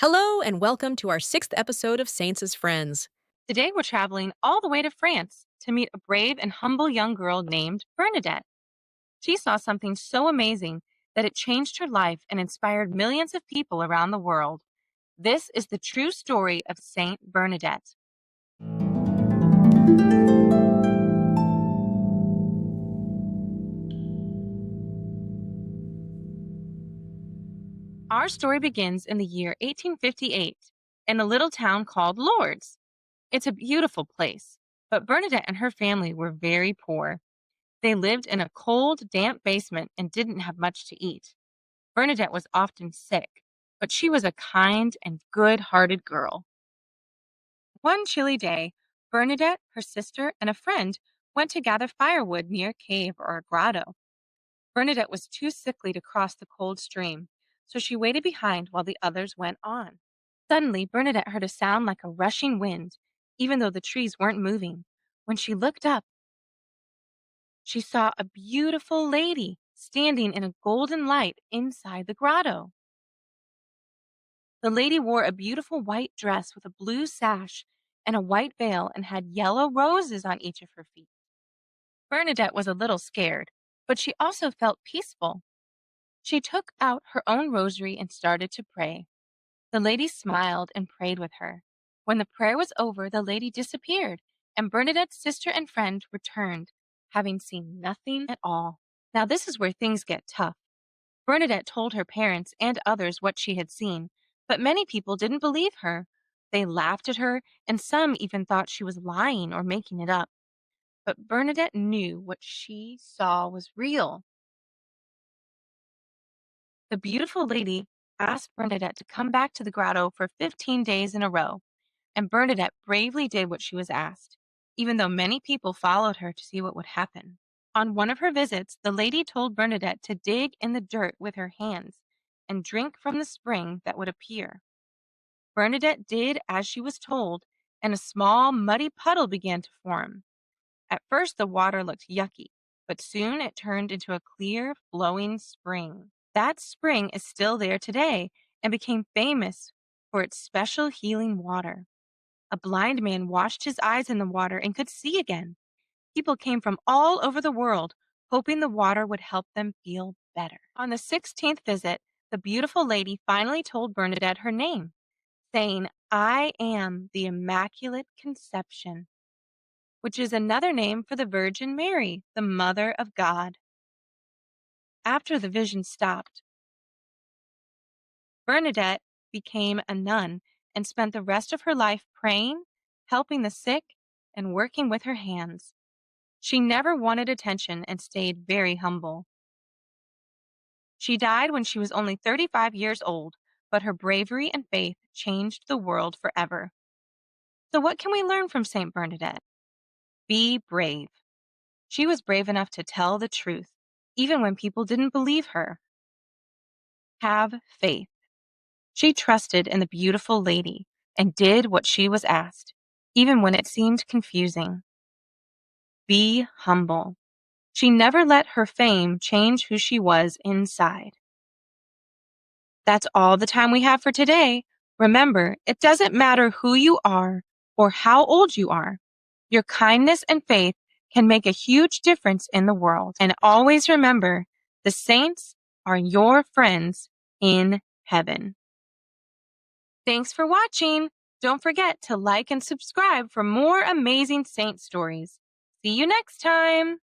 Hello, and welcome to our sixth episode of Saints as Friends. Today we're traveling all the way to France to meet a brave and humble young girl named Bernadette. She saw something so amazing that it changed her life and inspired millions of people around the world. This is the true story of Saint Bernadette. Our story begins in the year 1858 in a little town called Lourdes. It's a beautiful place, but Bernadette and her family were very poor. They lived in a cold, damp basement and didn't have much to eat. Bernadette was often sick, but she was a kind and good-hearted girl. One chilly day, Bernadette, her sister, and a friend went to gather firewood near a cave or a grotto. Bernadette was too sickly to cross the cold stream, so she waited behind while the others went on. Suddenly, Bernadette heard a sound like a rushing wind, even though the trees weren't moving. When she looked up, she saw a beautiful lady standing in a golden light inside the grotto. The lady wore a beautiful white dress with a blue sash and a white veil and had yellow roses on each of her feet. Bernadette was a little scared, but she also felt peaceful. She took out her own rosary and started to pray. The lady smiled and prayed with her. When the prayer was over, the lady disappeared, and Bernadette's sister and friend returned, having seen nothing at all. Now, this is where things get tough. Bernadette told her parents and others what she had seen, but many people didn't believe her. They laughed at her, and some even thought she was lying or making it up. But Bernadette knew what she saw was real. The beautiful lady asked Bernadette to come back to the grotto for 15 days in a row, and Bernadette bravely did what she was asked, even though many people followed her to see what would happen. On one of her visits, the lady told Bernadette to dig in the dirt with her hands and drink from the spring that would appear. Bernadette did as she was told, and a small, muddy puddle began to form. At first, the water looked yucky, but soon it turned into a clear, flowing spring. That spring is still there today and became famous for its special healing water. A blind man washed his eyes in the water and could see again. People came from all over the world, hoping the water would help them feel better. On the 16th visit, the beautiful lady finally told Bernadette her name, saying, "I am the Immaculate Conception," which is another name for the Virgin Mary, the Mother of God. After the vision stopped, Bernadette became a nun and spent the rest of her life praying, helping the sick, and working with her hands. She never wanted attention and stayed very humble. She died when she was only 35 years old, but her bravery and faith changed the world forever. So what can we learn from Saint Bernadette? Be brave. She was brave enough to tell the truth, even when people didn't believe her. Have faith. She trusted in the beautiful lady and did what she was asked, even when it seemed confusing. Be humble. She never let her fame change who she was inside. That's all the time we have for today. Remember, it doesn't matter who you are or how old you are. Your kindness and faith can make a huge difference in the world. And always remember, the saints are your friends in heaven. Thanks for watching. Don't forget to like and subscribe for more amazing saint stories. See you next time.